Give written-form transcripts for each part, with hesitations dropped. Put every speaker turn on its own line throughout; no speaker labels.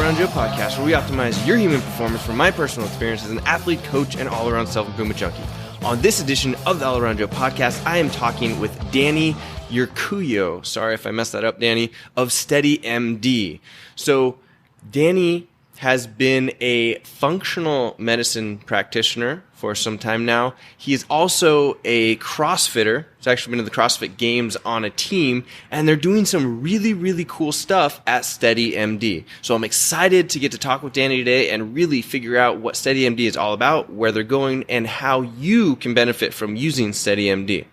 All-Around Joe podcast, where we optimize your human performance from my personal experience as an athlete, coach, and all-around self-improvement junkie. On this edition of the All-Around Joe podcast, I am talking with Dani Urcuyo. Sorry if I messed that up, Dani, of SteadyMD. So Dani has been a functional medicine practitioner for some time now. He is also a CrossFitter. He's actually been to the CrossFit Games on a team, and they're doing some really, really cool stuff at SteadyMD. So I'm excited to get to talk with Dani today and really figure out what SteadyMD is all about, where they're going, and how you can benefit from using SteadyMD.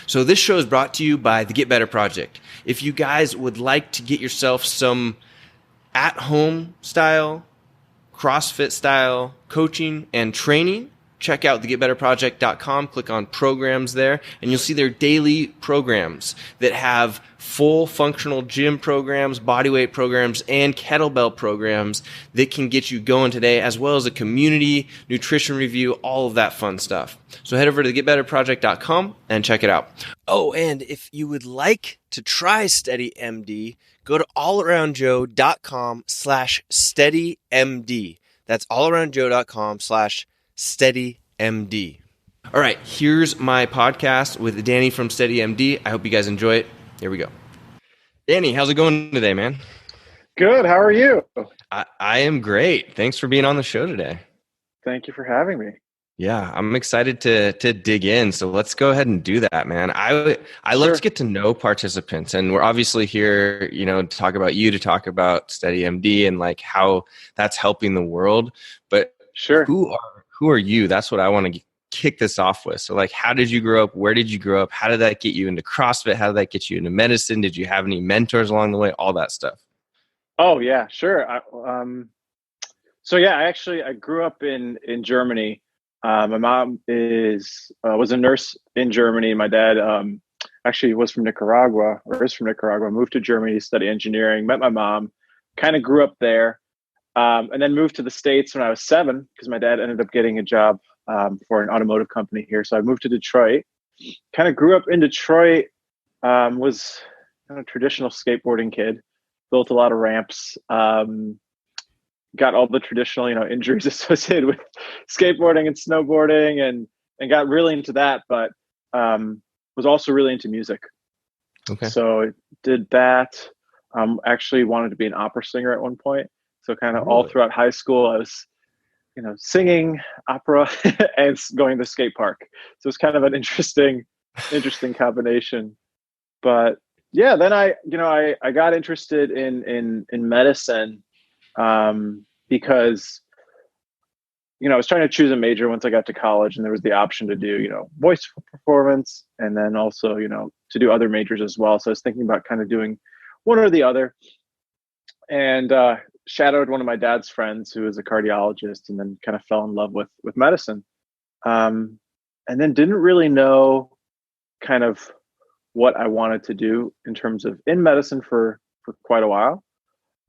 So this show is brought to you by the Get Better Project. If you guys would like to get yourself some at-home style, CrossFit style coaching and training, check out thegetbetterproject.com, click on programs there, and you'll see their daily programs that have full functional gym programs, bodyweight programs, and kettlebell programs that can get you going today, as well as a community, nutrition review, all of that fun stuff. So head over to thegetbetterproject.com and check it out. Oh, and if you would like to try SteadyMD, go to allaroundjoe.com/SteadyMD. That's allaroundjoe.com/SteadyMD. All right, here's my podcast with Dani from SteadyMD. I hope you guys enjoy it. Here we go. Dani, how's it going today, man?
Good. How are you?
I am great. Thanks for being on the show today.
Thank you for having me.
Yeah, I'm excited to dig in. So let's go ahead and do that, man. I love to get to know participants, and we're obviously here, to talk about you, to talk about SteadyMD and like how that's helping the world. But
sure,
who are you? That's what I want to kick this off with. So like, how did you grow up? Where did you grow up? How did that get you into CrossFit? How did that get you into medicine? Did you have any mentors along the way? All that stuff.
Oh yeah, sure. I grew up in Germany. My mom was a nurse in Germany. My dad actually was from Nicaragua, or is from Nicaragua. Moved to Germany to study engineering. Met my mom. Kind of grew up there, and then moved to the States when I was 7 because my dad ended up getting a job for an automotive company here. So I moved to Detroit. Kind of grew up in Detroit. Was kind of a traditional skateboarding kid. Built a lot of ramps. Got all the traditional, injuries associated with skateboarding and snowboarding, and got really into that, but was also really into music.
Okay.
So did that. Actually wanted to be an opera singer at one point. So kind of all throughout high school, I was, singing opera and going to the skate park. So it's kind of an interesting combination. But yeah, then I got interested in medicine. Because, I was trying to choose a major once I got to college, and there was the option to do, voice performance, and then also, to do other majors as well. So I was thinking about kind of doing one or the other, and shadowed one of my dad's friends who was a cardiologist, and then kind of fell in love with medicine. And then didn't really know kind of what I wanted to do in terms of in medicine for quite a while.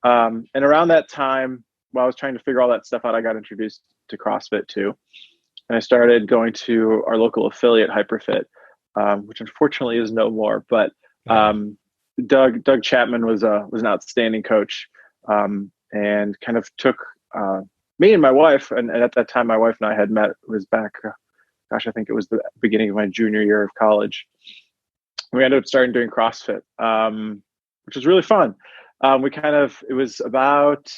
And around that time, while I was trying to figure all that stuff out, I got introduced to CrossFit too. And I started going to our local affiliate, Hyperfit, which unfortunately is no more. But Doug Chapman was an outstanding coach, and kind of took me and my wife. And at that time, my wife and I had met. It was back, I think it was the beginning of my junior year of college. We ended up starting doing CrossFit, which was really fun. It was about,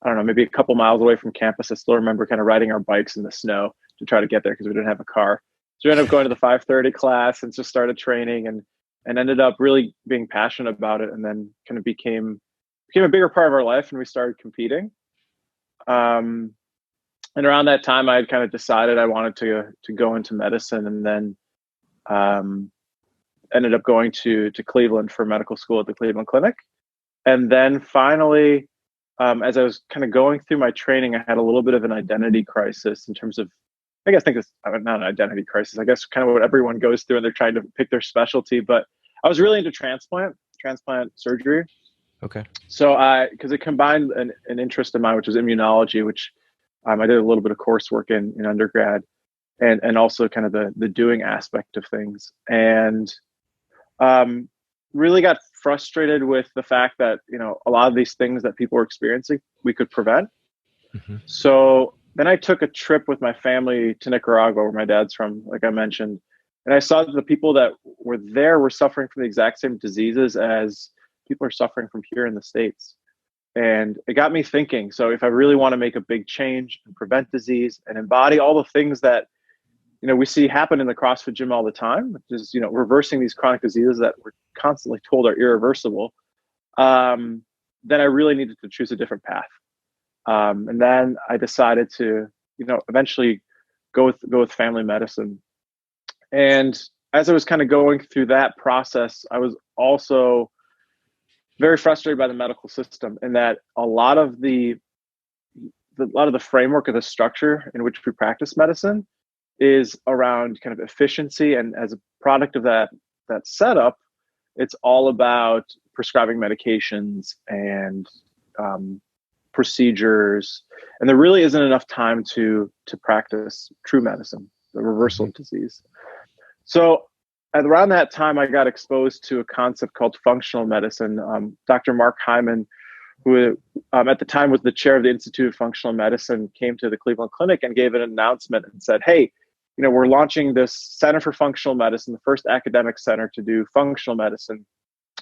maybe a couple miles away from campus. I still remember kind of riding our bikes in the snow to try to get there because we didn't have a car. So we ended up going to the 5:30 class and just started training and ended up really being passionate about it, and then kind of became a bigger part of our life, and we started competing. And around that time, I had kind of decided I wanted to go into medicine, and then ended up going to Cleveland for medical school at the Cleveland Clinic. And then finally, as I was kind of going through my training, I had a little bit of an identity crisis in terms of, it's not an identity crisis, I guess kind of what everyone goes through and they're trying to pick their specialty. But I was really into transplant surgery.
Okay.
So because it combined an interest of mine, which was immunology, which I did a little bit of coursework in undergrad, and also kind of the doing aspect of things. And really got frustrated with the fact that, a lot of these things that people were experiencing, we could prevent.
Mm-hmm.
So then I took a trip with my family to Nicaragua, where my dad's from, like I mentioned. And I saw that the people that were there were suffering from the exact same diseases as people are suffering from here in the States. And it got me thinking. So if I really want to make a big change and prevent disease and embody all the things that, we see happen in the CrossFit gym all the time, which is, reversing these chronic diseases that we're constantly told are irreversible, then I really needed to choose a different path. And then I decided to, eventually go with family medicine. And as I was kind of going through that process, I was also very frustrated by the medical system, and that a lot of the framework of the structure in which we practice medicine is around kind of efficiency. And as a product of that setup, it's all about prescribing medications and procedures, and there really isn't enough time to practice true medicine, the reversal of disease. So at around that time, I got exposed to a concept called functional medicine. Dr. Mark Hyman, who at the time was the chair of the Institute of Functional Medicine, came to the Cleveland Clinic and gave an announcement and said, hey, we're launching this Center for Functional Medicine, the first academic center to do functional medicine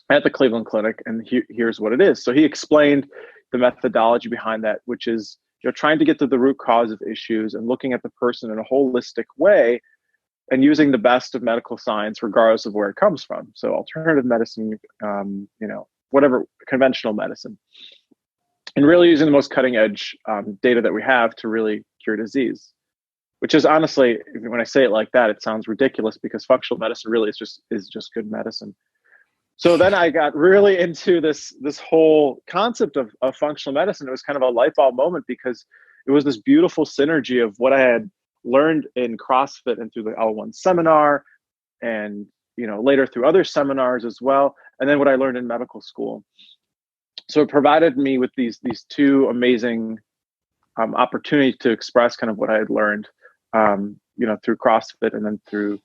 at the Cleveland Clinic, and here's what it is. So he explained the methodology behind that, which is trying to get to the root cause of issues and looking at the person in a holistic way, and using the best of medical science regardless of where it comes from. So alternative medicine, whatever, conventional medicine, and really using the most cutting edge data that we have to really cure disease. Which is honestly, when I say it like that, it sounds ridiculous, because functional medicine really is just good medicine. So then I got really into this whole concept of functional medicine. It was kind of a light bulb moment, because it was this beautiful synergy of what I had learned in CrossFit and through the L1 seminar, and later through other seminars as well, and then what I learned in medical school. So it provided me with these two amazing opportunities to express kind of what I had learned, through CrossFit and then through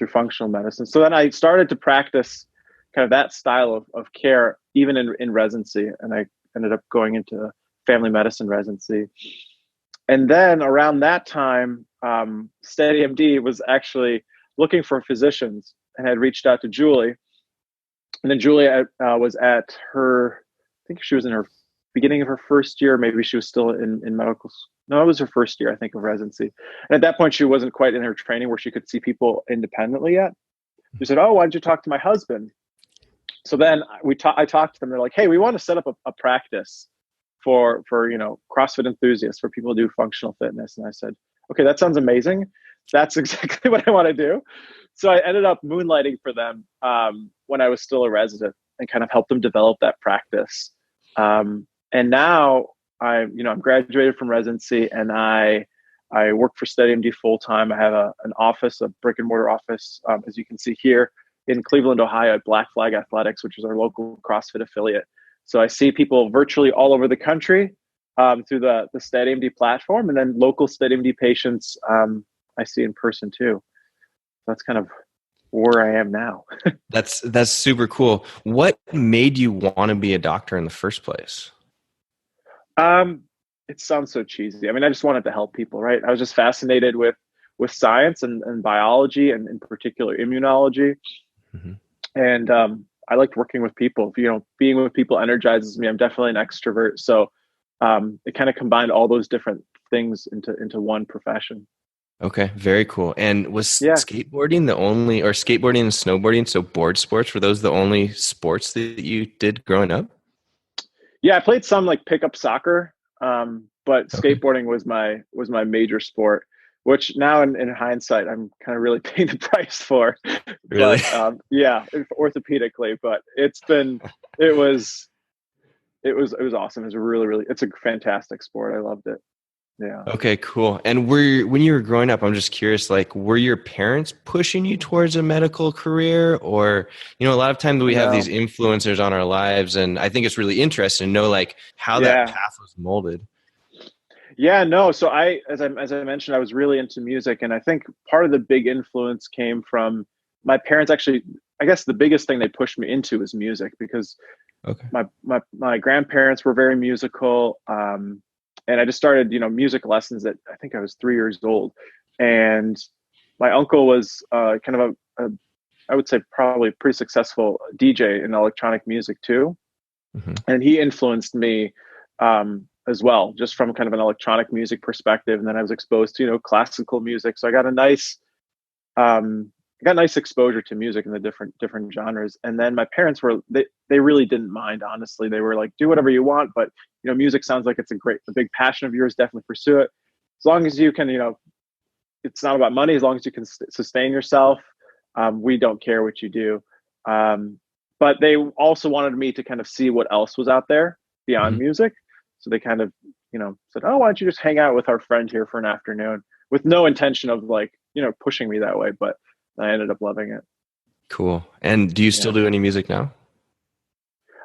functional medicine. So then I started to practice kind of that style of care, even in residency, and I ended up going into family medicine residency. And then around that time, SteadyMD was actually looking for physicians and had reached out to Julie. And then Julie was at I think she was in her beginning of her first year. Maybe she was still in medical school. No, it was her first year, I think, of residency. And at that point, she wasn't quite in her training where she could see people independently yet. She said, oh, why don't you talk to my husband? So then I talked to them. They're like, hey, we want to set up a practice for CrossFit enthusiasts, for people to do functional fitness. And I said, okay, that sounds amazing. That's exactly what I want to do. So I ended up moonlighting for them when I was still a resident, and kind of helped them develop that practice. And now I'm graduated from residency, and I work for SteadyMD full time. I have an office, a brick and mortar office, as you can see here in Cleveland, Ohio, at Black Flag Athletics, which is our local CrossFit affiliate. So I see people virtually all over the country through the SteadyMD platform, and then local SteadyMD patients I see in person too. That's kind of where I am now.
That's super cool. What made you want to be a doctor in the first place?
It sounds so cheesy. I mean, I just wanted to help people, right? I was just fascinated with science and biology, and in particular immunology. Mm-hmm. And I liked working with people. Being with people energizes me. I'm definitely an extrovert. So it kind of combined all those different things into one profession.
Okay, very cool. And was skateboarding skateboarding and snowboarding, so board sports, were those the only sports that you did growing up?
Yeah, I played some like pickup soccer, but skateboarding was my major sport, which now in hindsight, I'm kind of really paying the price for.
Really?
But orthopedically, but it was awesome. It was it's a fantastic sport. I loved it. Yeah.
Okay, cool. And when you were growing up, I'm just curious, like, were your parents pushing you towards a medical career? Or, a lot of times we have these influencers on our lives, and I think it's really interesting to know, like, how that path was molded.
Yeah, no. So as I mentioned, I was really into music, and I think part of the big influence came from my parents. Actually, I guess the biggest thing they pushed me into is music, because
Okay.
my grandparents were very musical. And I just started, music lessons at, I think I was 3 years old. And my uncle was kind of I would say probably a pretty successful DJ in electronic music too.
Hmm.
And he influenced me as well, just from kind of an electronic music perspective. And then I was exposed to, classical music. So I got a nice exposure to music in the different genres. And then my parents they really didn't mind, honestly. They were like, do whatever you want, but music sounds like it's a big passion of yours. Definitely pursue it. As long as you can, it's not about money. As long as you can sustain yourself, we don't care what you do. But they also wanted me to kind of see what else was out there beyond
Hmm.
music. So they kind of, said, oh, why don't you just hang out with our friend here for an afternoon, with no intention of like, pushing me that way. But I ended up loving it.
Cool. And do you still
Yeah.
do any music now?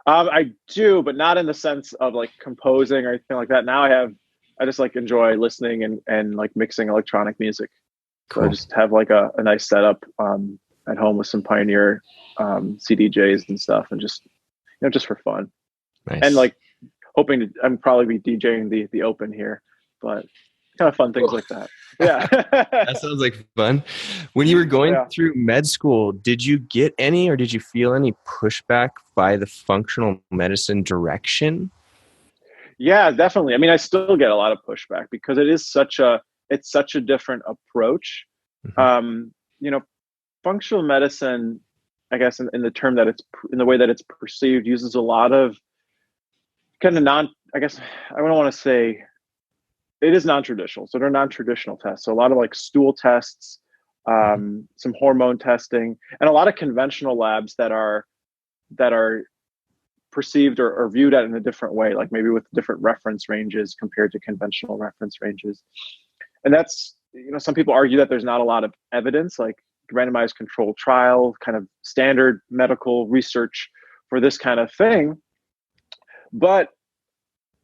I do, but not in the sense of like composing or anything like that. Now I just like enjoy listening and like mixing electronic music. So I
Cool.
just have like a nice setup at home with some Pioneer CDJs and stuff, and just just for fun. And
Nice.
like I'm probably be DJing the open here, but kind of fun things
Cool.
like that. Yeah.
That sounds like fun. When you were going
Yeah.
through med school, did you get any or did you feel any pushback by the functional medicine direction?
Yeah, definitely. I mean, I still get a lot of pushback because it's such a different approach.
Mhm.
Um, you know, functional medicine, I guess in the term that it's in the way that it's perceived, uses a lot of kind of I guess I don't want to say it is non-traditional. So they're non-traditional tests. So a lot of like stool tests,
Mhm.
some hormone testing, and a lot of conventional labs that are perceived or viewed at in a different way, like maybe with different reference ranges compared to conventional reference ranges. And that's, some people argue that there's not a lot of evidence, like randomized controlled trial, kind of standard medical research for this kind of thing. But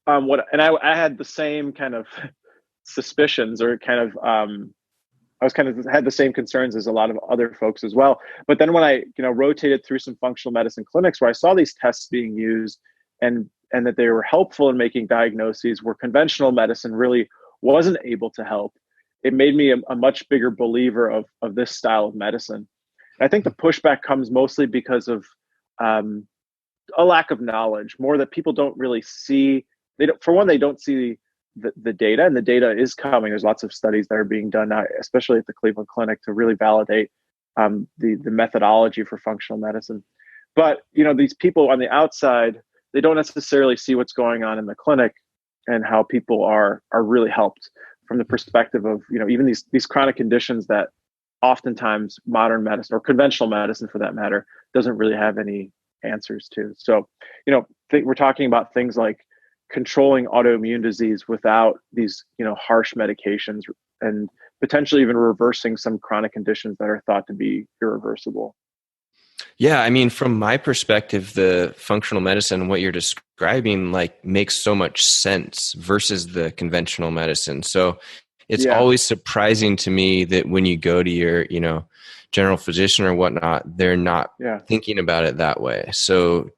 I had the same kind of suspicions, or kind of I was kind of had the same concerns as a lot of other folks as well. But then when I rotated through some functional medicine clinics where I saw these tests being used, and that they were helpful in making diagnoses where conventional medicine really wasn't able to help, it made me a much bigger believer of this style of medicine. And I think the pushback comes mostly because of um, a lack of knowledge, more that people don't really see. They don't, for one, they don't see the data, and the data is coming. There's lots of studies that are being done now, especially at the Cleveland Clinic, to really validate the methodology for functional medicine. But these people on the outside, they don't necessarily see what's going on in the clinic and how people are really helped from the perspective of even these chronic conditions that oftentimes modern medicine, or conventional medicine for that matter, doesn't really have any answers to. So we're talking about things like controlling autoimmune disease without these harsh medications, and potentially even reversing some chronic conditions that are thought to be irreversible.
Yeah, I mean, from my perspective, the functional medicine, what you're describing, like makes so much sense versus the conventional medicine. So it's
Yeah.
always surprising to me that when you go to your, general physician or whatnot, they're not
Yeah.
thinking about it that way. So,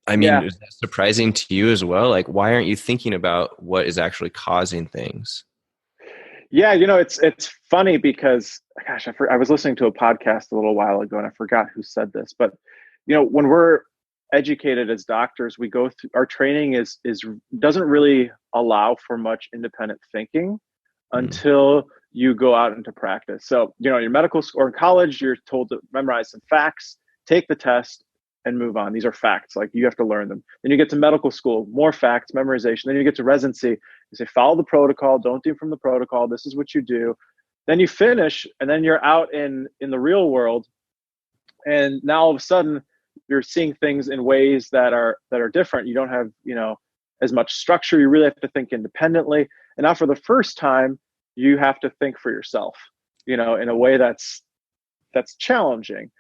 I mean,
Yeah.
is that surprising to you as well? Like, why aren't you thinking about what is actually causing things?
Yeah, it's funny because, gosh, I was listening to a podcast a little while ago and I forgot who said this, but when we're educated as doctors, we go through our training is doesn't really allow for much independent thinking
Mm.
until you go out into practice. So, your medical school or in college, you're told to memorize some facts, take the test, and move on. These are facts, like you have to learn them. Then you get to medical school, more facts, memorization. Then you get to residency. You say, follow the protocol, don't do from the protocol. This is what you do. Then you finish, and then you're out in the real world. And now all of a sudden, you're seeing things in ways that are different. You don't have, as much structure. You really have to think independently. And now for the first time, you have to think for yourself, in a way that's challenging.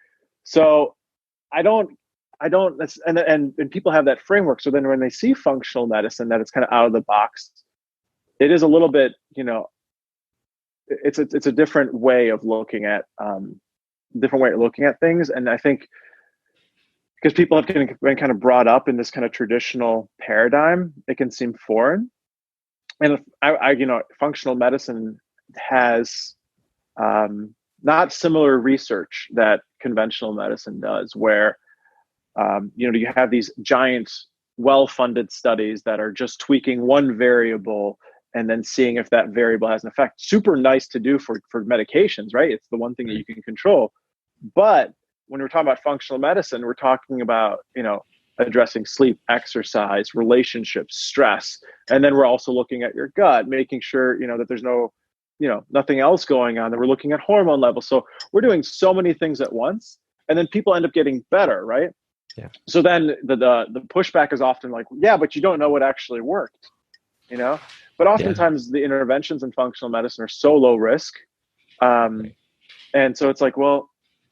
So I don't, and people have that framework. So then when they see functional medicine, that it's kind of out of the box, it is a little bit, it's a different way of looking at different way of looking at things. And I think because people have been kind of brought up in this kind of traditional paradigm, it can seem foreign. And functional medicine has not similar research that conventional medicine does, where you have these giant, well-funded studies that are just tweaking one variable and then seeing if that variable has an effect. Super nice to do for medications, right? It's the one thing that you can control. But when we're talking about functional medicine, we're talking about, addressing sleep, exercise, relationships, stress. And then we're also looking at your gut, making sure, that there's nothing else going on, that we're looking at hormone levels. So we're doing so many things at once, and then people end up getting better, right?
Yeah.
So then the pushback is often like, yeah, but you don't know what actually worked, But oftentimes the interventions in functional medicine are so low risk. And so it's like, well,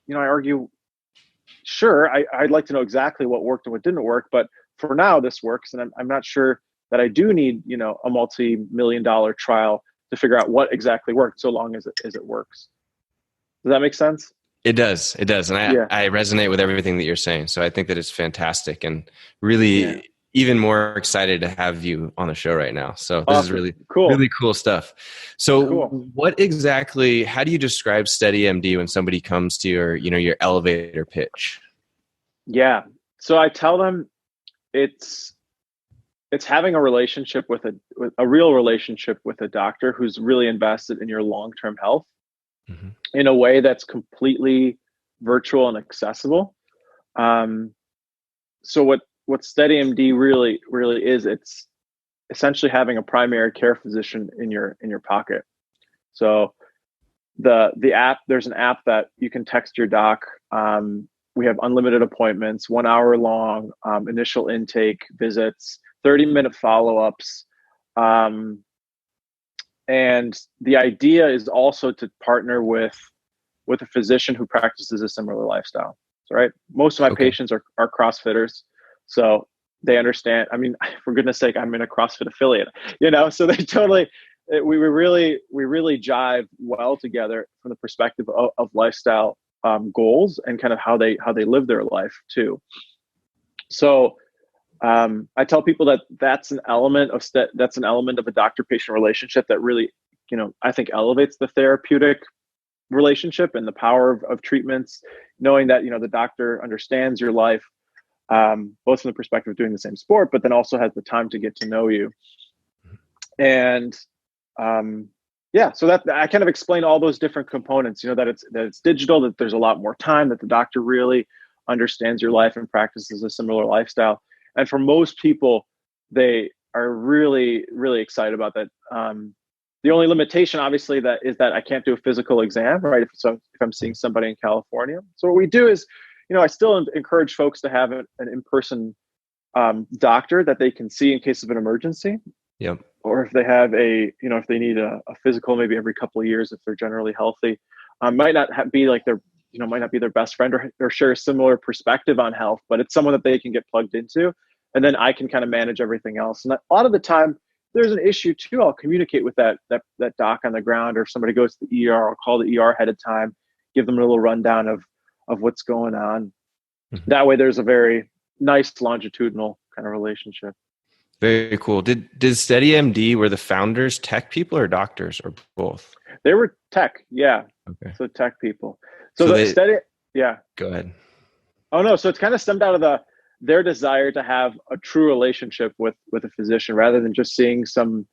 I argue, sure, I'd like to know exactly what worked and what didn't work, but for now this works. And I'm not sure that I do need, a multi-million-dollar trial to figure out what exactly worked, so long as it works. Does that make sense?
It does. And I resonate with everything that you're saying. So I think that it's fantastic, and really even more excited to have you on the show right now. So this is really cool, really cool stuff. So what exactly, how do you describe SteadyMD when somebody comes to your elevator pitch?
Yeah. So I tell them it's having a relationship with a real relationship with a doctor who's really invested in your long-term health in a way that's completely virtual and accessible. So what SteadyMD really is, it's essentially having a primary care physician in your pocket. So the app, there's an app that you can text your doc. We have unlimited appointments, 1 hour long, initial intake visits, 30-minute follow-ups. And the idea is also to partner with a physician who practices a similar lifestyle. So, right, most of my patients are CrossFitters, so they understand. I mean, for goodness sake, I'm in a CrossFit affiliate, so they totally, we really jive well together from the perspective of lifestyle goals and kind of how they live their life too. So I tell people that's an element of a doctor-patient relationship that really, I think elevates the therapeutic relationship and the power of treatments, knowing that, the doctor understands your life, both from the perspective of doing the same sport, but then also has the time to get to know you. And so that I kind of explain all those different components, that it's digital, that there's a lot more time, that the doctor really understands your life and practices a similar lifestyle. And for most people, they are really, really excited about that. The only limitation, obviously, is that I can't do a physical exam, right? If I'm seeing somebody in California. So what we do is, I still encourage folks to have an in-person doctor that they can see in case of an emergency.
Yep.
Or if they have if they need a physical, maybe every couple of years, if they're generally healthy, might not be like might not be their best friend or share a similar perspective on health, but it's someone that they can get plugged into. And then I can kind of manage everything else. And a lot of the time, there's an issue too. I'll communicate with that doc on the ground, or if somebody goes to the ER, I'll call the ER ahead of time, give them a little rundown of what's going on. Mm-hmm. That way, there's a very nice longitudinal kind of relationship.
Very cool. Did SteadyMD, were the founders tech people or doctors or both?
They were tech, yeah. Okay. So tech people. So yeah.
Go ahead.
Oh no, so it's kind of stemmed out of their desire to have a true relationship with a physician, rather than just seeing some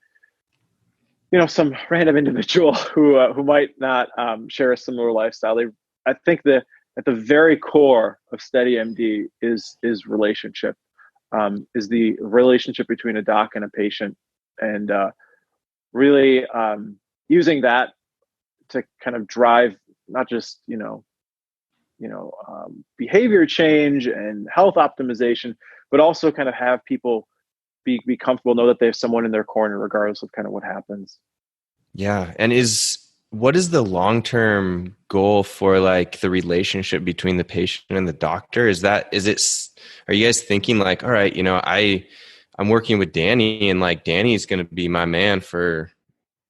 random individual who might not share a similar lifestyle. I think that at the very core of SteadyMD is relationship. Is the relationship between a doc and a patient, and really using that to kind of drive not just behavior change and health optimization, but also kind of have people be comfortable, know that they have someone in their corner regardless of kind of what happens.
Yeah. And what is the long-term goal for like the relationship between the patient and the doctor? Are you guys thinking like, all right, I'm working with Dani, and like Dani's going to be my man for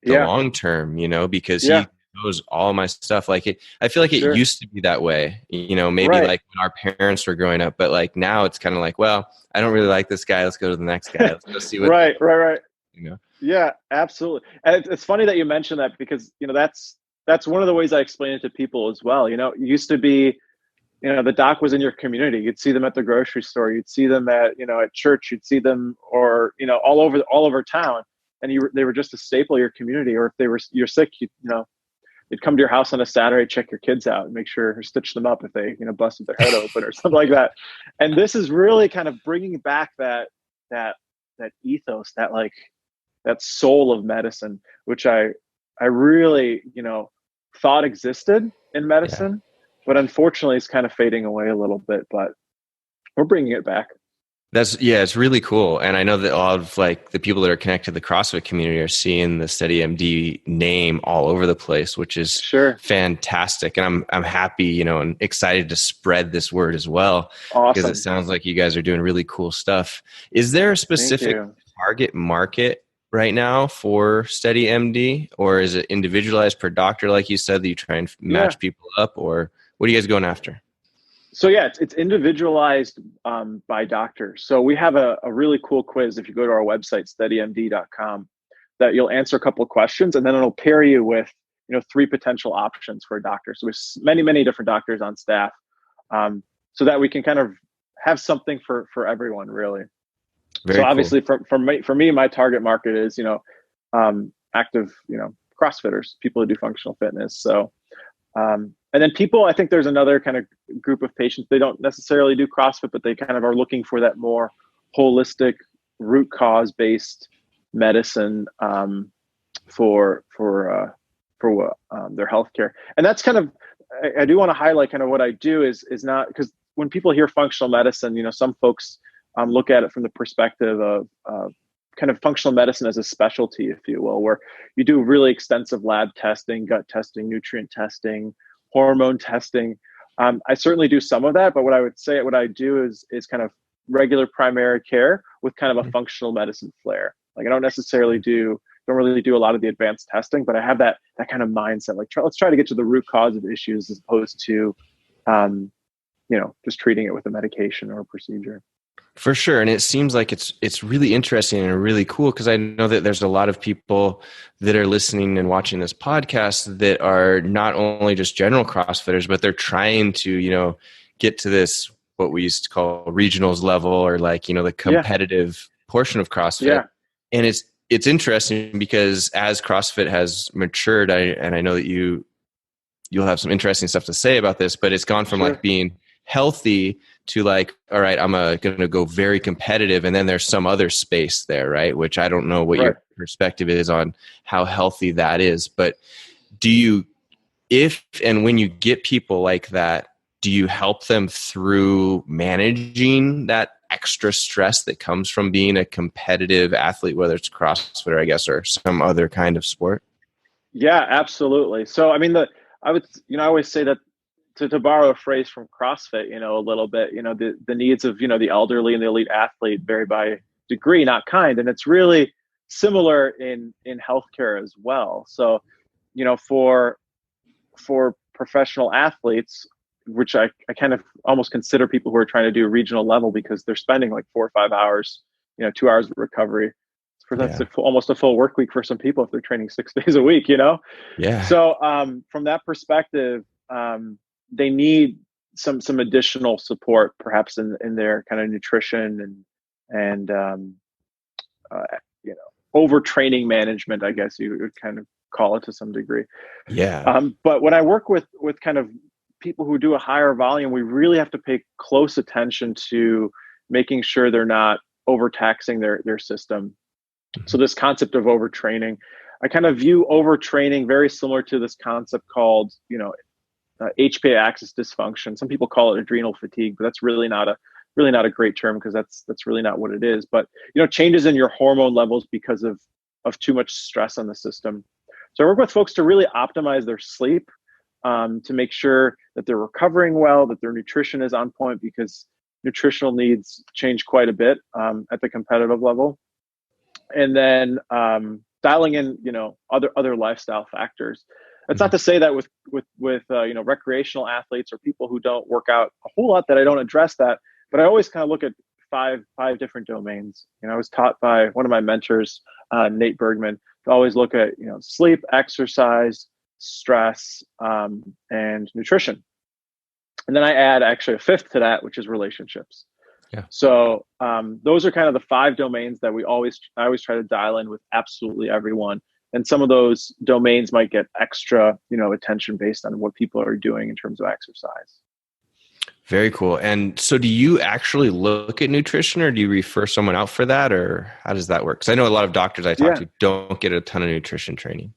the long term, because knows all my stuff. Like I feel like it
Sure.
used to be that way, maybe
Right.
like when our parents were growing up, but like now it's kind of like, well, I don't really like this guy. Let's go to the next guy. Let's go see what,
Right.
you know?
Yeah, absolutely. And it's funny that you mentioned that because, that's one of the ways I explain it to people as well. It used to be, the doc was in your community. You'd see them at the grocery store. You'd see them at church. You'd see them, or all over town, and they were just a staple of your community. Or if you're sick, they'd come to your house on a Saturday, check your kids out, and make sure or stitch them up if they busted their head open or something like that. And this is really kind of bringing back that ethos, that soul of medicine, which I really thought existed in medicine.
Yeah.
But unfortunately, it's kind of fading away a little bit, but we're bringing it back.
It's really cool. And I know that a lot of like the people that are connected to the CrossFit community are seeing the SteadyMD name all over the place, which is fantastic. And I'm happy, and excited to spread this word as well.
Awesome.
Because it sounds like you guys are doing really cool stuff. Is there a specific target market right now for SteadyMD, or is it individualized per doctor, like you said, that you try and match people up, or what are you guys going after?
So yeah, it's individualized by doctor. So we have a really cool quiz if you go to our website, SteadyMD.com, that you'll answer a couple of questions, and then it'll pair you with 3 potential options for a doctor. So there's many different doctors on staff, so that we can kind of have something for everyone, really.
Very
so obviously,
cool.
for me, my target market is active CrossFitters, people who do functional fitness. So. And then people, I think there's another kind of group of patients, they don't necessarily do CrossFit, but they kind of are looking for that more holistic, root cause based medicine for their healthcare. And that's kind of, I do want to highlight kind of what I do is not, because when people hear functional medicine, some folks look at it from the perspective of kind of functional medicine as a specialty, if you will, where you do really extensive lab testing, gut testing, nutrient testing, hormone testing. I certainly do some of that, but what I do is kind of regular primary care with kind of a functional medicine flair. Like I don't really do a lot of the advanced testing, but I have that kind of mindset. Like let's try to get to the root cause of issues as opposed to, just treating it with a medication or a procedure.
For sure. And it seems like it's really interesting and really cool, because I know that there's a lot of people that are listening and watching this podcast that are not only just general CrossFitters, but they're trying to, get to this, what we used to call regionals level, or like, the competitive portion of CrossFit.
Yeah.
And it's interesting because as CrossFit has matured, I know that you'll have some interesting stuff to say about this, but it's gone from like being healthy to like, all right, I'm going to go very competitive. And then there's some other space there, right? Which I don't know what your perspective is on how healthy that is. But if and when you get people like that, do you help them through managing that extra stress that comes from being a competitive athlete, whether it's CrossFit, I guess, or some other kind of sport?
Yeah, absolutely. So, I mean, I always say that, to borrow a phrase from CrossFit, a little bit, the needs of, the elderly and the elite athlete vary by degree, not kind. And it's really similar in healthcare as well. So, for professional athletes, which I kind of almost consider people who are trying to do regional level, because they're spending like 4 or 5 hours, 2 hours of recovery. That's almost a full work week for some people if they're training 6 days a week,
Yeah.
So from that perspective, they need some additional support, perhaps in their kind of nutrition and overtraining management, I guess you would kind of call it to some degree.
Yeah.
But when I work with kind of people who do a higher volume, we really have to pay close attention to making sure they're not overtaxing their system. Mm-hmm. So this concept of overtraining, I kind of view overtraining very similar to this concept called, HPA axis dysfunction. Some people call it adrenal fatigue, but that's really not a great term, because that's really not what it is. But changes in your hormone levels because of too much stress on the system. So I work with folks to really optimize their sleep, to make sure that they're recovering well, that their nutrition is on point, because nutritional needs change quite a bit at the competitive level, and then dialing in other lifestyle factors. That's not to say that with recreational athletes or people who don't work out a whole lot that I don't address that, but I always kind of look at five different domains. I was taught by one of my mentors, Nate Bergman, to always look at sleep, exercise, stress, and nutrition. And then I add actually a fifth to that, which is relationships.
Yeah.
So those are kind of the 5 domains that I always try to dial in with absolutely everyone. And some of those domains might get extra, attention based on what people are doing in terms of exercise.
Very cool. And so do you actually look at nutrition, or do you refer someone out for that, or how does that work? Because I know a lot of doctors I talk to don't get a ton of nutrition training.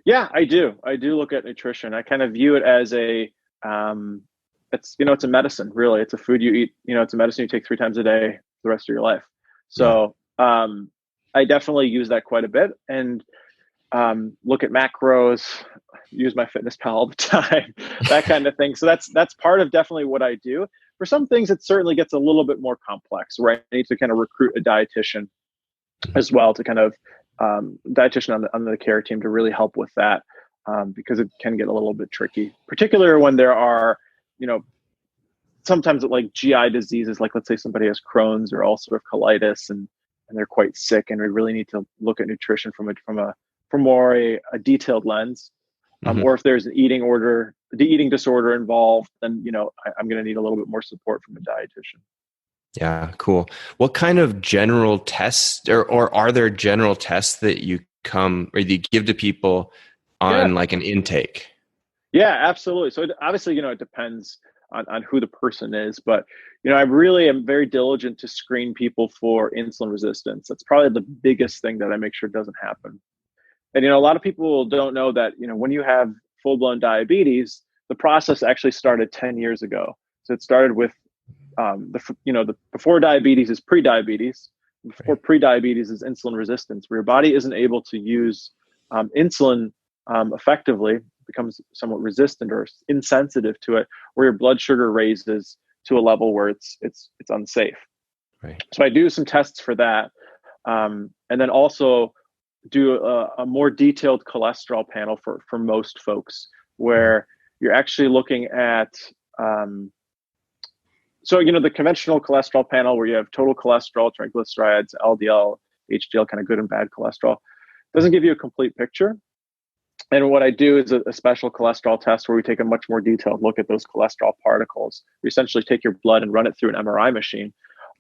Yeah, I do. I do look at nutrition. I kind of view it as it's a medicine, really. It's a food you eat, it's a medicine you take 3 times a day the rest of your life. So I definitely use that quite a bit, and look at macros, use my FitnessPal all the time, that kind of thing. So that's part of definitely what I do. For some things, it certainly gets a little bit more complex, where I need to kind of recruit a dietitian as well to kind of dietitian on the care team to really help with that, because it can get a little bit tricky, particularly when there are, sometimes like GI diseases, like let's say somebody has Crohn's or ulcerative colitis and they're quite sick, and we really need to look at nutrition from more a detailed lens. Or if there's an eating disorder involved, then, I'm going to need a little bit more support from a dietitian.
Yeah, cool. What kind of general tests or are there general tests that you give to people on like an intake?
Yeah, absolutely. So obviously, it depends on who the person is, but, I really am very diligent to screen people for insulin resistance. That's probably the biggest thing that I make sure doesn't happen. And, a lot of people don't know that, when you have full-blown diabetes, the process actually started 10 years ago. So it started with, before diabetes is pre-diabetes. Before pre-diabetes is insulin resistance, where your body isn't able to use insulin effectively, becomes somewhat resistant or insensitive to it, where your blood sugar raises to a level where it's unsafe.
Right.
So I do some tests for that. And then also do a more detailed cholesterol panel for most folks, where you're actually looking at, the conventional cholesterol panel, where you have total cholesterol, triglycerides, LDL, HDL, kind of good and bad cholesterol, doesn't give you a complete picture. And what I do is a special cholesterol test where we take a much more detailed look at those cholesterol particles. We essentially take your blood and run it through an MRI machine.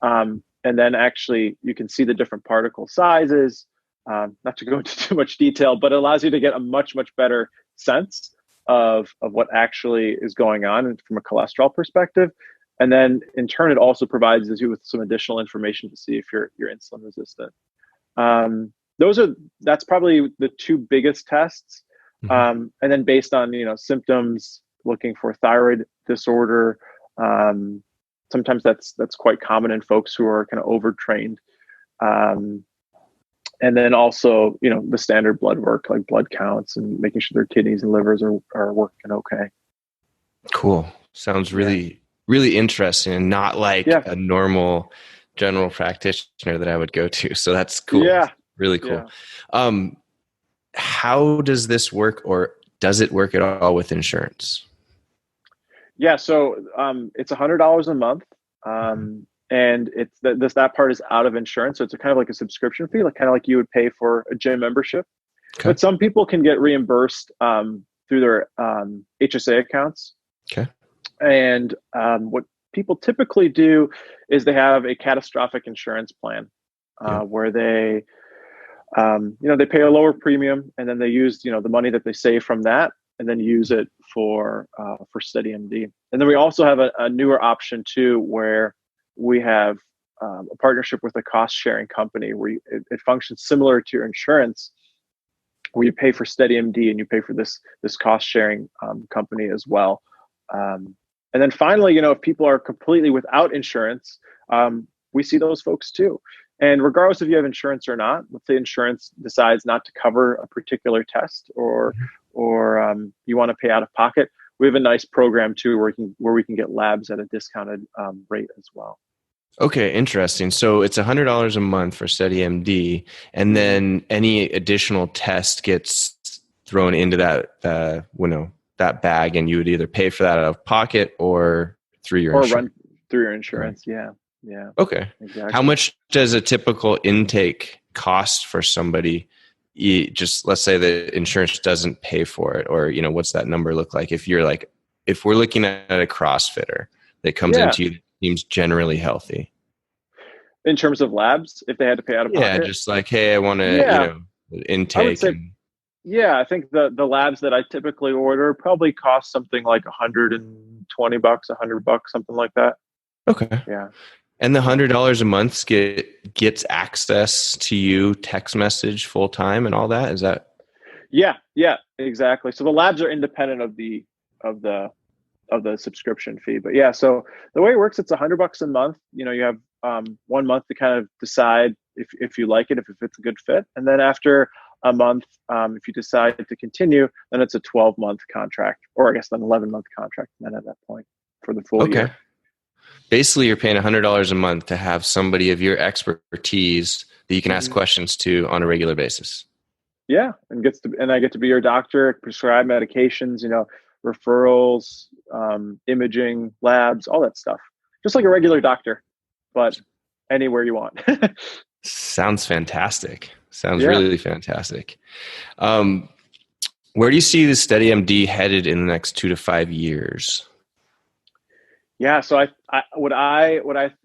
And then actually you can see the different particle sizes, not to go into too much detail, but it allows you to get a much, much better sense of what actually is going on from a cholesterol perspective. And then in turn, it also provides you with some additional information to see if you're insulin resistant. That's probably the 2 biggest tests. And then based on, symptoms, looking for thyroid disorder. Sometimes that's quite common in folks who are kind of overtrained. And then also, the standard blood work, like blood counts and making sure their kidneys and livers are working okay.
Cool. Sounds really, really interesting, and not like a normal general practitioner that I would go to. So that's cool. Yeah. Really cool. Yeah. How does this work, or does it work at all with insurance?
Yeah. So it's $100 a month. And it's that part is out of insurance. So it's kind of like a subscription fee, kind of like you would pay for a gym membership. Okay. But some people can get reimbursed through their HSA accounts.
Okay.
And what people typically do is they have a catastrophic insurance plan where they, they pay a lower premium, and then they use, the money that they save from that, and then use it for SteadyMD. And then we also have a newer option too, where we have a partnership with a cost sharing company where it functions similar to your insurance, where you pay for SteadyMD and you pay for this cost sharing company as well. And then finally, if people are completely without insurance, we see those folks too. And regardless if you have insurance or not, let's say insurance decides not to cover a particular test, or you want to pay out of pocket, we have a nice program too where we can get labs at a discounted rate as well.
Okay, interesting. So it's $100 a month for SteadyMD, and then any additional test gets thrown into that bag, and you would either pay for that out of pocket or through your insurance.
Run through your insurance. Right. Yeah.
Okay. Exactly. How much does a typical intake cost for somebody? Just let's say the insurance doesn't pay for it, or what's that number look like? If we're looking at a CrossFitter that comes into you that seems generally healthy.
In terms of labs, if they had to pay out of pocket?
Yeah, just like, hey, I want to, intake.
I would say, I think the labs that I typically order probably cost something like $120, $100, something like that.
Okay.
Yeah.
And the $100 a month gets access to you, text message, full time, and all that. Is that?
Yeah, exactly. So the labs are independent of the subscription fee, but so the way it works, it's $100 a month. You have 1 month to kind of decide if you like it, if it's a good fit, and then after a month, if you decide to continue, then it's a 12-month contract, or I guess an 11-month contract. And then at that point, for the full year.
Basically, you're paying $100 a month to have somebody of your expertise that you can ask questions to on a regular basis.
Yeah, and I get to be your doctor, prescribe medications, referrals, imaging, labs, all that stuff. Just like a regular doctor, but anywhere you want.
Sounds fantastic. Sounds really fantastic. Where do you see the SteadyMD headed in the next 2 to 5 years?
Yeah, so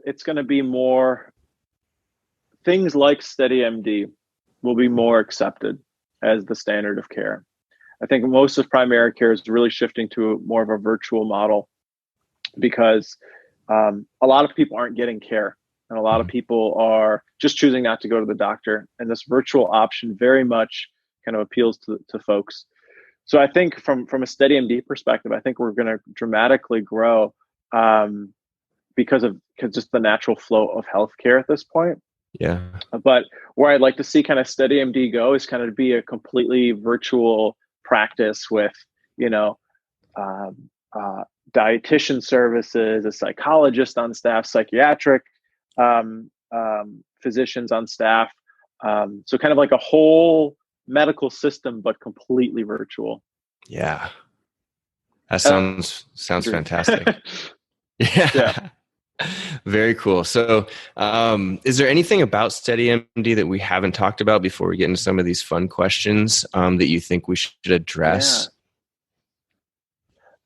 it's going to be more things like SteadyMD will be more accepted as the standard of care. I think most of primary care is really shifting to more of a virtual model because a lot of people aren't getting care, and a lot of people are just choosing not to go to the doctor. And this virtual option very much kind of appeals to folks. So I think from a SteadyMD perspective, I think we're going to dramatically grow because just the natural flow of healthcare at this point.
Yeah. But
where I'd like to see kind of SteadyMD go is kind of be a completely virtual practice with, dietitian services, a psychologist on staff, psychiatric physicians on staff. So kind of like a whole medical system, but completely virtual.
Yeah. That sounds fantastic. Yeah. Very cool. So, is there anything about SteadyMD that we haven't talked about before we get into some of these fun questions that you think we should address?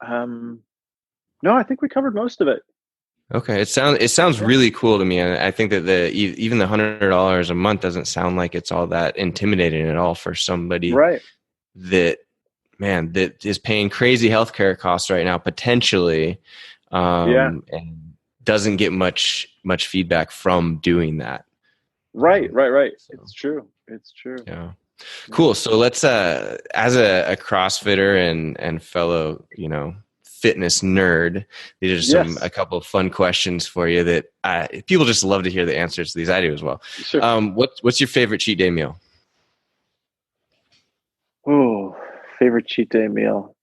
No, I think we covered most of it.
Okay. It sounds really cool to me. And I think that even the $100 a month doesn't sound like it's all that intimidating at all for somebody that is paying crazy healthcare costs right now, potentially. And doesn't get much feedback from doing that.
Right. So, It's true.
Yeah. Cool. So let's, as a CrossFitter and fellow, fitness nerd, these are a couple of fun questions for you that people just love to hear the answers to these. I do as well.
Sure.
What's your favorite cheat day meal?
Oh, favorite cheat day meal.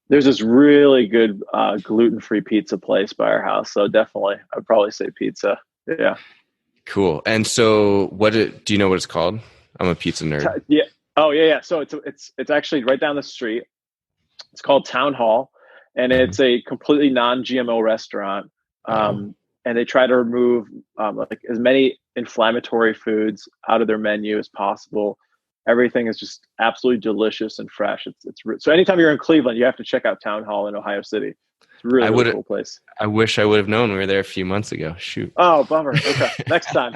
There's this really good gluten-free pizza place by our house. So definitely, I'd probably say pizza. Yeah.
Cool. And so do you know what it's called? I'm a pizza nerd.
Yeah. Oh, yeah. So it's actually right down the street. It's called Town Hall, and it's a completely non-GMO restaurant. And they try to remove like as many inflammatory foods out of their menu as possible. Everything is just absolutely delicious and fresh. So anytime you're in Cleveland, you have to check out Town Hall in Ohio City. It's a really cool place.
I wish I would have known. We were there a few months ago. Shoot.
Oh, bummer. Okay. Next time.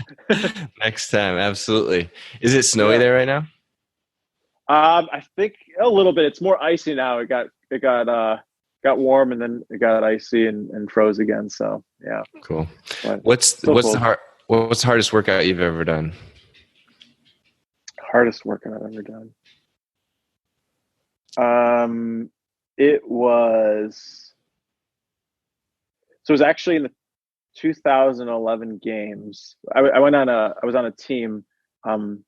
Next time. Absolutely. Is it snowy there right now?
I think a little bit. It's more icy now. It got warm, and then it got icy and froze again. So yeah.
Cool. What's the hardest workout you've ever done?
Hardest workout I've ever done. It was actually in the 2011 games. I was on a team in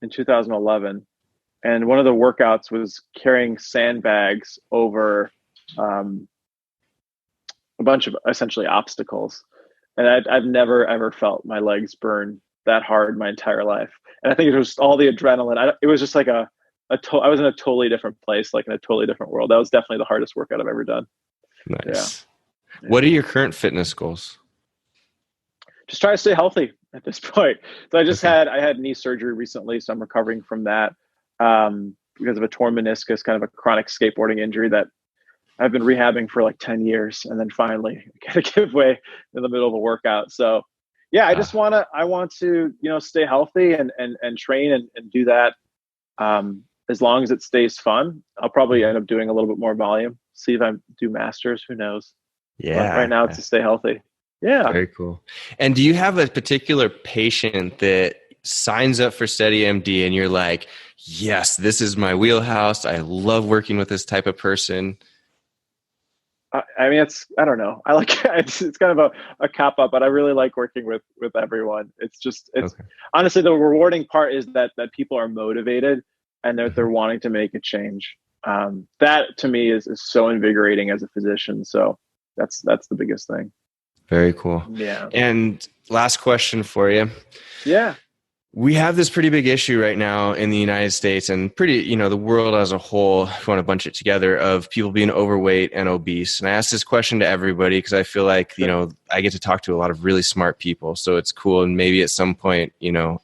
2011, and one of the workouts was carrying sandbags over a bunch of essentially obstacles. And I've never ever felt my legs burn that hard my entire life. And I think it was all the adrenaline. It was just like a I was in a totally different place, like in a totally different world. That was definitely the hardest workout I've ever done. Yeah.
Nice. What are your current fitness goals?
Just try to stay healthy at this point. So
Okay.
I had knee surgery recently, so I'm recovering from that because of a torn meniscus, kind of a chronic skateboarding injury that I've been rehabbing for like 10 years, and then finally kind of give way in the middle of a workout. So yeah, I want to, stay healthy and train and do that. As long as it stays fun, I'll probably end up doing a little bit more volume. See if I do masters, who knows? But right
Yeah.
now it's to stay healthy. Yeah.
Very cool. And do you have a particular patient that signs up for SteadyMD and you're like, yes, this is my wheelhouse. I love working with this type of person.
I mean, I don't know. I like, it's kind of a cop up, but I really like working with everyone. It's
Okay.
honestly, the rewarding part is that people are motivated and that they're wanting to make a change. That to me is so invigorating as a physician. So that's the biggest thing.
Very cool.
Yeah.
And last question for you.
Yeah.
We have this pretty big issue right now in the United States and the world as a whole, if you want to bunch it together, of people being overweight and obese. And I ask this question to everybody because I feel like, I get to talk to a lot of really smart people. So it's cool. And maybe at some point,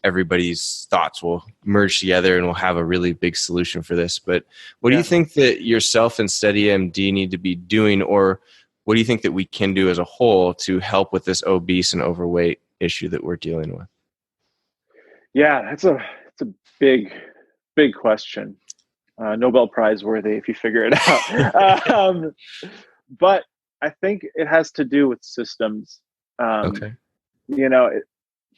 everybody's thoughts will merge together and we'll have a really big solution for this. But what do you think that yourself and SteadyMD need to be doing, or what do you think that we can do as a whole to help with this obese and overweight issue that we're dealing with?
Yeah, it's a big question. Nobel Prize worthy if you figure it out. But I think it has to do with systems.
Okay.
To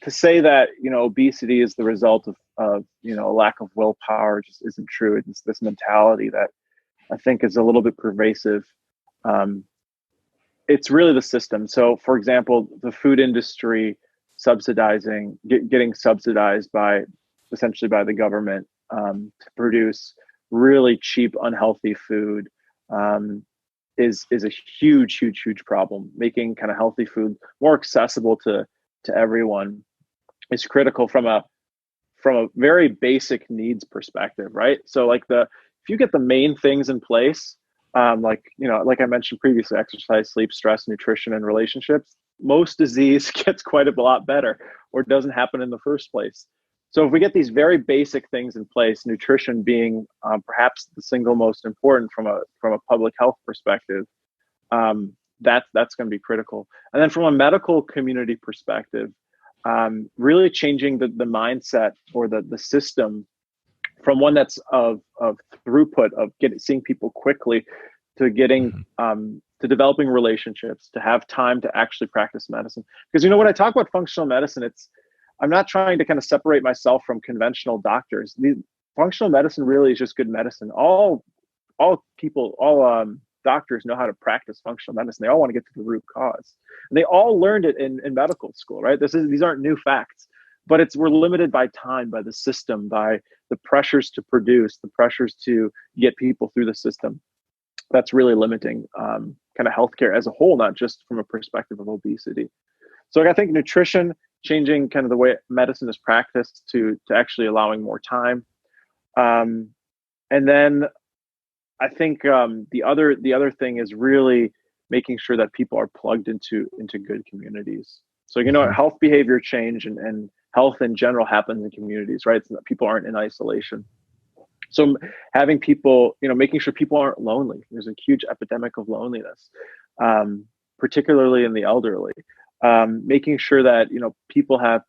say that obesity is the result of a lack of willpower just isn't true. It's this mentality that I think is a little bit pervasive. It's really the system. So, for example, the food industry getting subsidized essentially by the government to produce really cheap, unhealthy food is a huge problem. Making kind of healthy food more accessible to everyone is critical from a very basic needs perspective, right? So if you get the main things in place, like I mentioned previously, exercise, sleep, stress, nutrition, and relationships, most disease gets quite a lot better or doesn't happen in the first place. So if we get these very basic things in place, nutrition being perhaps the single most important from a public health perspective, that's going to be critical. And then from a medical community perspective, really changing the mindset or the system from one that's of throughput of seeing people quickly to getting to developing relationships, to have time to actually practice medicine. Because when I talk about functional medicine, I'm not trying to kind of separate myself from conventional doctors. The functional medicine really is just good medicine. All doctors know how to practice functional medicine. They all want to get to the root cause, and they all learned it in medical school, right? These aren't new facts, but we're limited by time, by the system, by the pressures to produce, the pressures to get people through the system. That's really limiting kind of healthcare as a whole, not just from a perspective of obesity. So I think nutrition, changing kind of the way medicine is practiced to actually allowing more time. And then I think the other thing is really making sure that people are plugged into good communities. So, health behavior change and health in general happens in communities, right? So that people aren't in isolation. So having people, making sure people aren't lonely. There's a huge epidemic of loneliness, particularly in the elderly. Making sure that, people have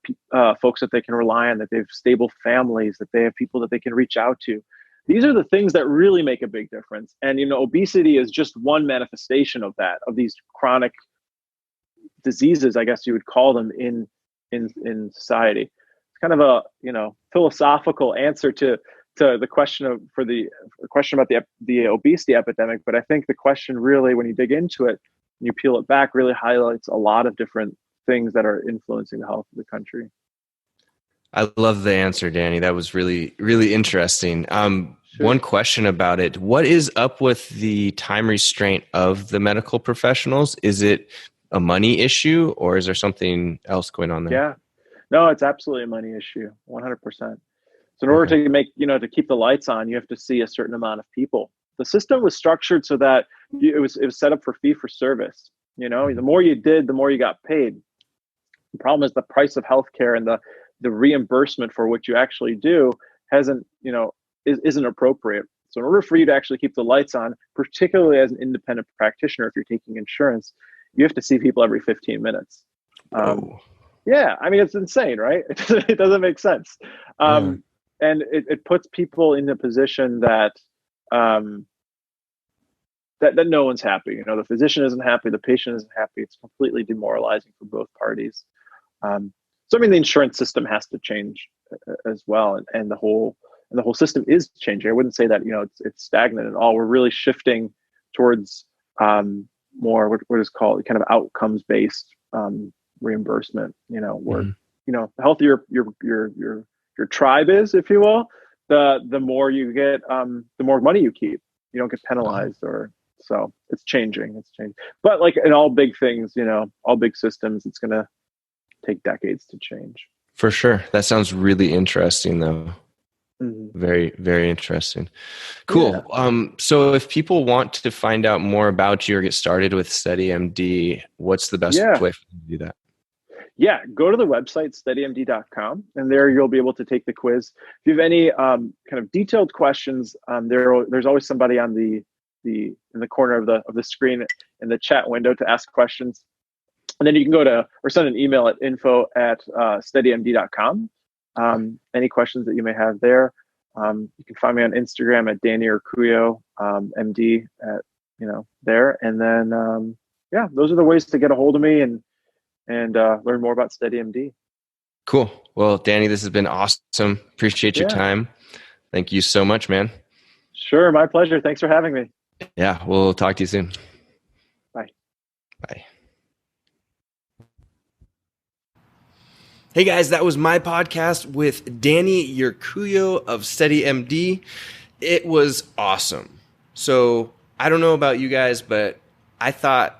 folks that they can rely on, that they have stable families, that they have people that they can reach out to. These are the things that really make a big difference. And, obesity is just one manifestation of that, of these chronic diseases, I guess you would call them in society. It's kind of a, philosophical answer to the question about the obesity epidemic. But I think the question really, when you dig into it, and you peel it back, really highlights a lot of different things that are influencing the health of the country.
I love the answer, Dani. That was really, really interesting.
Sure.
One question about it. What is up with the time restraint of the medical professionals? Is it a money issue, or is there something else going on there?
Yeah. No, it's absolutely a money issue, 100%. So in order to make, to keep the lights on, you have to see a certain amount of people. The system was structured so that it was set up for fee for service. The more you did, the more you got paid. The problem is the price of healthcare and the reimbursement for what you actually do isn't appropriate. So in order for you to actually keep the lights on, particularly as an independent practitioner, if you're taking insurance, you have to see people every 15 minutes. Yeah, I mean, it's insane, right? It doesn't make sense. And it puts people in a position that that no one's happy. The physician isn't happy, the patient isn't happy. It's completely demoralizing for both parties. So I mean, the insurance system has to change as well, and the whole system is changing. I wouldn't say that it's stagnant at all. We're really shifting towards more what is called kind of outcomes based reimbursement. Where the healthier your tribe is, if you will, the more you get, the more money you keep. You don't get penalized, so it's changing. But like in all big things, all big systems, it's gonna take decades to change.
For sure. That sounds really interesting, though. Very, very interesting. Cool. Yeah. So if people want to find out more about you or get started with SteadyMD, what's the best way for them to do that?
Yeah, go to the website, SteadyMD.com, and there you'll be able to take the quiz. If you have any kind of detailed questions, there's always somebody on in the corner of the screen in the chat window to ask questions. And then you can go to or send an email at info@steadymd.com. Any questions that you may have there. You can find me on Instagram at Dani Urcuyo, MD there. And then, those are the ways to get a hold of me and learn more about SteadyMD.
Cool. Well, Dani, this has been awesome. Appreciate your time. Thank you so much, man.
Sure. My pleasure. Thanks for having me.
Yeah. We'll talk to you soon.
Bye.
Bye. Hey guys, that was my podcast with Dani Urcuyo of SteadyMD. It was awesome. So I don't know about you guys, but I think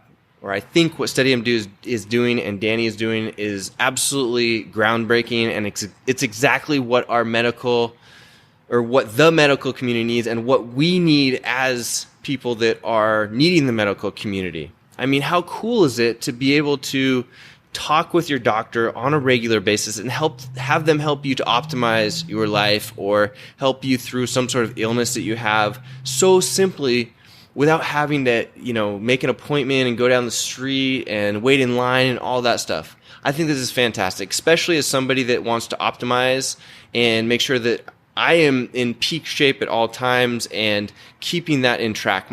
what SteadyMD is doing and Dani is doing is absolutely groundbreaking, and it's exactly what the medical community needs and what we need as people that are needing the medical community. I mean, how cool is it to be able to talk with your doctor on a regular basis and have them help you to optimize your life or help you through some sort of illness that you have so simply without having to, make an appointment and go down the street and wait in line and all that stuff. I think this is fantastic, especially as somebody that wants to optimize and make sure that I am in peak shape at all times and keeping that in track.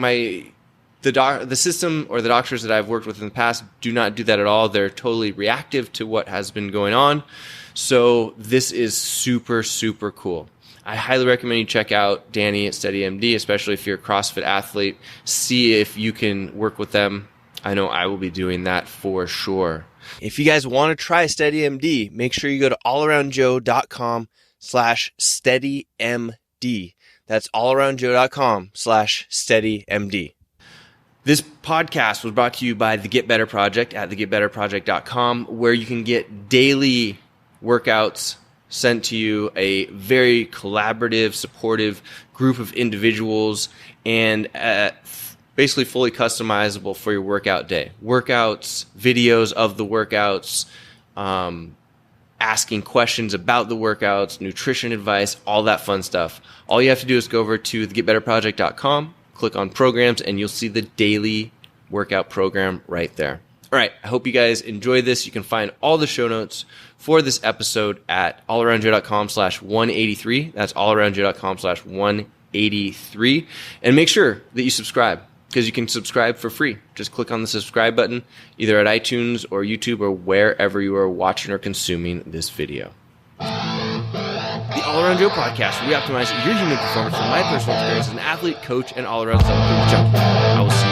The system or the doctors that I've worked with in the past do not do that at all. They're totally reactive to what has been going on. So this is super, super cool. I highly recommend you check out Dani at SteadyMD, especially if you're a CrossFit athlete. See if you can work with them. I know I will be doing that for sure. If you guys want to try SteadyMD, make sure you go to allaroundjoe.com/SteadyMD. That's allaroundjoe.com/SteadyMD. This podcast was brought to you by the Get Better Project at thegetbetterproject.com, where you can get daily workouts sent to you, a very collaborative, supportive group of individuals, and basically fully customizable for your workout day. Workouts, videos of the workouts, asking questions about the workouts, nutrition advice, all that fun stuff. All you have to do is go over to thegetbetterproject.com, click on programs, and you'll see the daily workout program right there. All right, I hope you guys enjoyed this. You can find all the show notes for this episode at allaroundjoe.com/183. That's allaroundjoe.com/183. And make sure that you subscribe, because you can subscribe for free. Just click on the subscribe button, either at iTunes or YouTube or wherever you are watching or consuming this video. The All Around Joe podcast, where we optimize your human performance from my personal experience as an athlete, coach, and all-around self-improvement junkie. I will see you